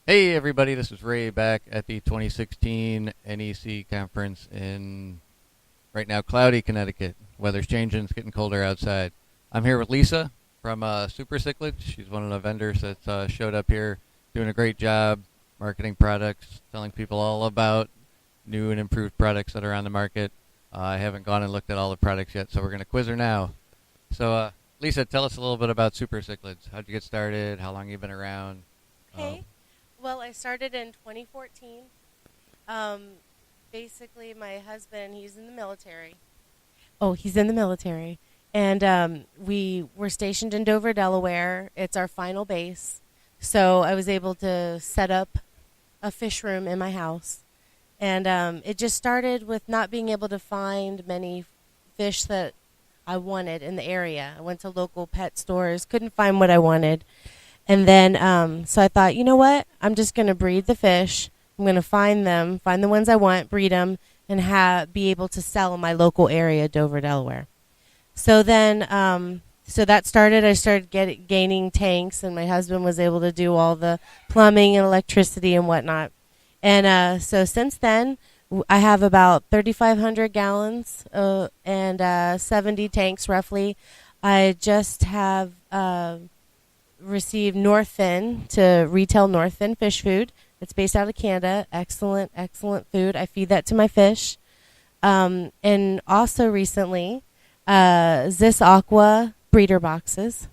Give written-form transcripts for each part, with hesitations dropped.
Hey everybody, this is Ray back at the 2016 NEC conference in right now cloudy Connecticut. Weather's changing, it's getting colder outside. I'm here with Lisa from Supe Cichlids. She's one of the vendors that showed up here, doing a great job marketing products, telling people all about new and improved products that are on the market. I haven't gone and looked at all the products yet, so we're going to quiz her now. So Lisa, tell us a little bit about Supe Cichlids. How'd you get started? How long have you been around? Okay. Well, I started in 2014. Basically, my husband, he's in the military. Oh, he's in the military. And we were stationed in Dover, Delaware. It's our final base. So I was able to set up a fish room in my house. And it just started with not being able to find many fish that I wanted in the area. I went to local pet stores, couldn't find what I wanted. And then, so I thought, you know what? I'm just going to breed the fish. I'm going to find the ones I want, breed them, and be able to sell in my local area, Dover, Delaware. So then, so that started. I started gaining tanks, and my husband was able to do all the plumbing and electricity and whatnot. And so since then, I have about 3,500 gallons and 70 tanks roughly. I just have received Northfin to retail Northfin fish food. It's based out of Canada. Excellent, excellent food. I feed that to my fish. And also recently, Zis Aqua breeder boxes.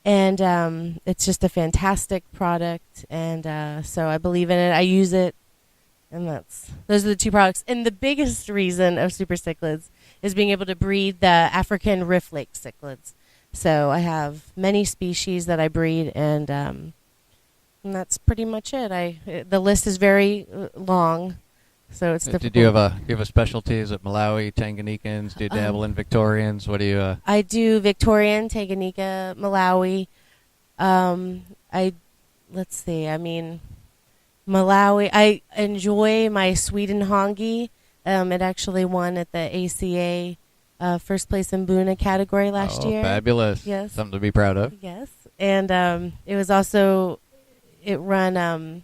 And it's just a fantastic product. And so I believe in it. I use it. And those are the two products. And the biggest reason of Supe Cichlids is being able to breed the African Rift Lake cichlids. So I have many species that I breed, and that's pretty much it. The list is very long, so it's difficult. Do you have a specialty? Is it Malawi, Tanganyikans? Do you dabble in Victorians? What do you? I do Victorian, Tanganyika, Malawi. Let's see. I mean, Malawi. I enjoy my Sweden hongi. It actually won at the ACA. First place in Buna category last year. Fabulous. Yes. Something to be proud of. Yes. And it was also, it run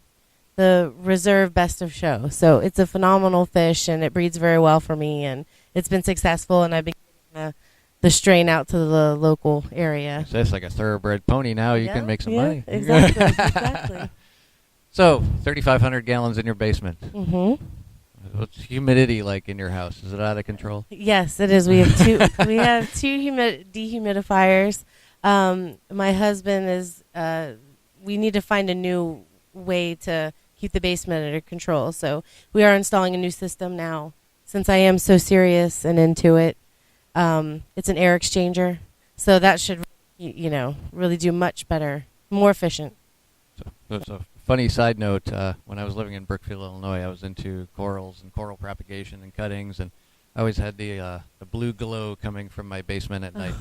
the reserve best of show. So it's a phenomenal fish, and it breeds very well for me, and it's been successful, and I've been getting the strain out to the local area. So it's like a thoroughbred pony now. You can make some money. Exactly. Exactly. So 3,500 gallons in your basement. Mm-hmm. What's humidity like in your house? Is it out of control? Yes, it is. We have two. We have two dehumidifiers. My husband is. We need to find a new way to keep the basement under control. So we are installing a new system now. Since I am so serious and into it, it's an air exchanger. So that should, really do much better, more efficient. So funny side note, when I was living in Brookfield, Illinois, I was into corals and coral propagation and cuttings, and I always had the blue glow coming from my basement at night,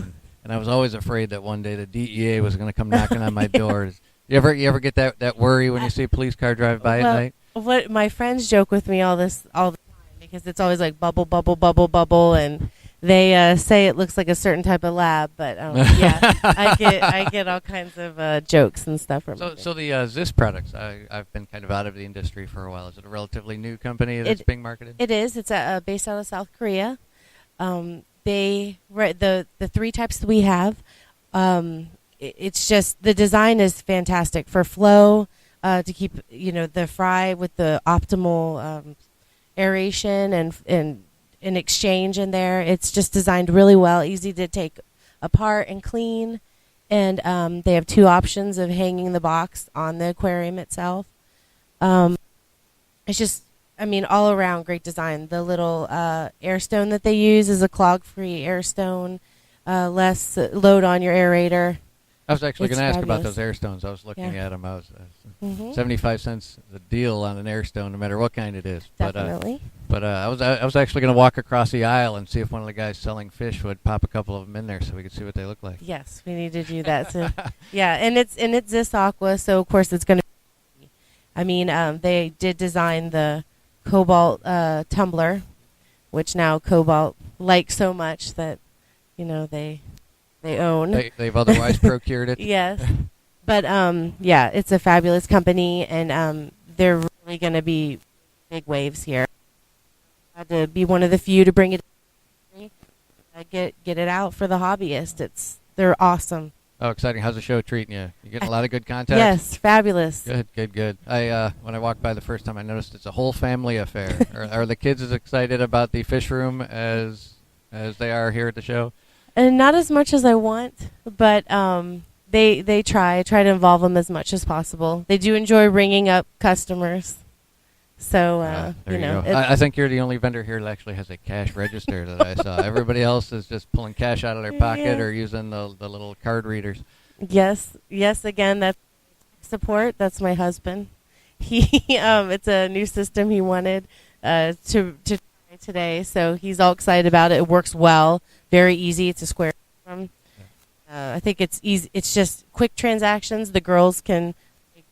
and I was always afraid that one day the DEA was going to come knocking on my doors. You ever get that worry when you see a police car drive by at night? What my friends joke with me all the time, because it's always like bubble, bubble, bubble, bubble, and they say it looks like a certain type of lab, but yeah, I get all kinds of jokes and stuff from it. So the Zis products, I've been kind of out of the industry for a while. Is it a relatively new company that's being marketed? It is. It's based out of South Korea. The three types that we have. It's just the design is fantastic for flow to keep the fry with the optimal aeration and an exchange in there. It's just designed really well, easy to take apart and clean. And they have two options of hanging the box on the aquarium itself. It's just, all around great design. The little air stone that they use is a clog-free air stone, less load on your aerator. I was actually going to ask about those air stones. I was looking at them. I was 75 cents a deal on an air stone, no matter what kind it is. Definitely. But I was actually going to walk across the aisle and see if one of the guys selling fish would pop a couple of them in there so we could see what they look like. Yes, we need to do that. So, yeah, and it's Zis Aqua, so of course it's going to. They did design the Cobalt tumbler, which now Cobalt likes so much that they own. They've otherwise procured it. Yes. But yeah, it's a fabulous company, and they're really going to be big waves here. I had to be one of the few to bring it, get it out for the hobbyist. They're awesome. Oh, exciting! How's the show treating you? You getting a lot of good contacts? Yes, fabulous. Good. I when I walked by the first time, I noticed it's a whole family affair. Are the kids as excited about the fish room as they are here at the show? And not as much as I want, but they try. I try to involve them as much as possible. They do enjoy ringing up customers. So, there you go. I think you're the only vendor here that actually has a cash register that I saw. Everybody else is just pulling cash out of their pocket or using the little card readers. Yes. Again, that's support. That's my husband. He it's a new system he wanted to try today, so he's all excited about it. It works well, very easy. It's a square system. I think it's easy. It's just quick transactions.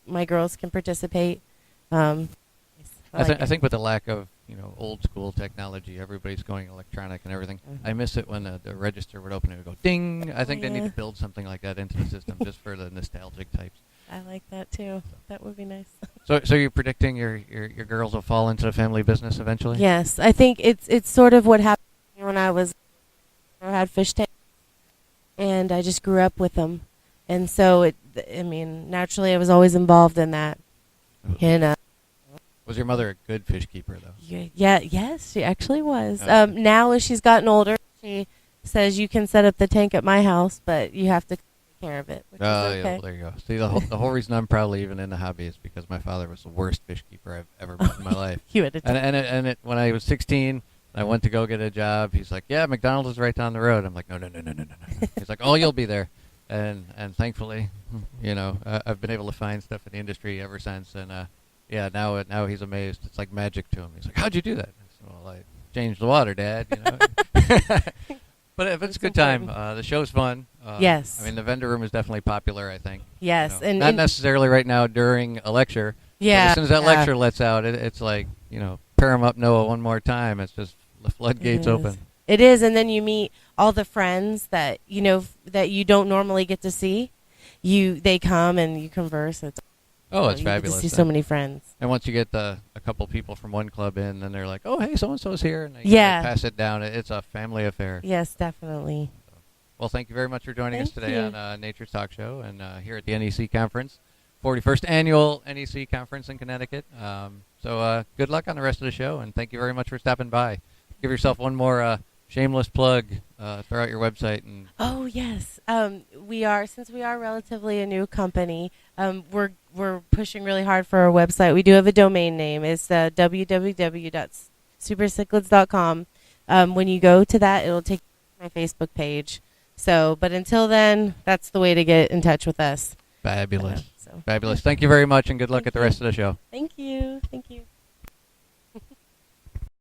My girls can participate. I think with the lack of old school technology, everybody's going electronic and everything. Mm-hmm. I miss it when the register would open and it would go ding. I think they need to build something like that into the system just for the nostalgic types. I like that too. That would be nice. So you're predicting your girls will fall into the family business eventually? Yes, I think it's sort of what happened when I had fish tanks, and I just grew up with them, and so naturally I was always involved in that, and. Was your mother a good fish keeper, though? Yes, she actually was. Okay. Now, as she's gotten older, she says you can set up the tank at my house, but you have to take care of it. Which is okay. Yeah, well, there you go. See, the whole reason I'm probably even in the hobby is because my father was the worst fish keeper I've ever met in my life. You had and when I was 16, I went to go get a job. He's like, "Yeah, McDonald's is right down the road." I'm like, "No." He's like, "Oh, you'll be there." And thankfully, I've been able to find stuff in the industry ever since, and. Yeah, now he's amazed. It's like magic to him. He's like, "How'd you do that?" I said, "Well, I changed the water, Dad." But if it's a good time, the show's fun. Yes. I mean, the vendor room is definitely popular, I think. Yes. And not necessarily right now during a lecture. Yeah. But as soon as that lecture lets out, it's like, pair 'em up, Noah, one more time. It's just the floodgates open. It is, and then you meet all the friends that that you don't normally get to see. They come and you converse. It's fabulous. You get to see so many friends. And once you get a couple people from one club in, then they're like, "Oh, hey, so-and-so's here," and they pass it down. It's a family affair. Yes, definitely. Well, thank you very much for joining us today on Nature's Talk Show and here at the NEC Conference, 41st Annual NEC Conference in Connecticut. So good luck on the rest of the show, and thank you very much for stopping by. Give yourself one more shameless plug. Throw out your website. Oh, yes. Since we are relatively a new company, we're pushing really hard for our website. We do have a domain name. It's www.supercichlids.com. When you go to that, it'll take you to my Facebook page. But until then, that's the way to get in touch with us. Fabulous. Fabulous. Thank you very much, and good luck at the rest of the show. Thank you.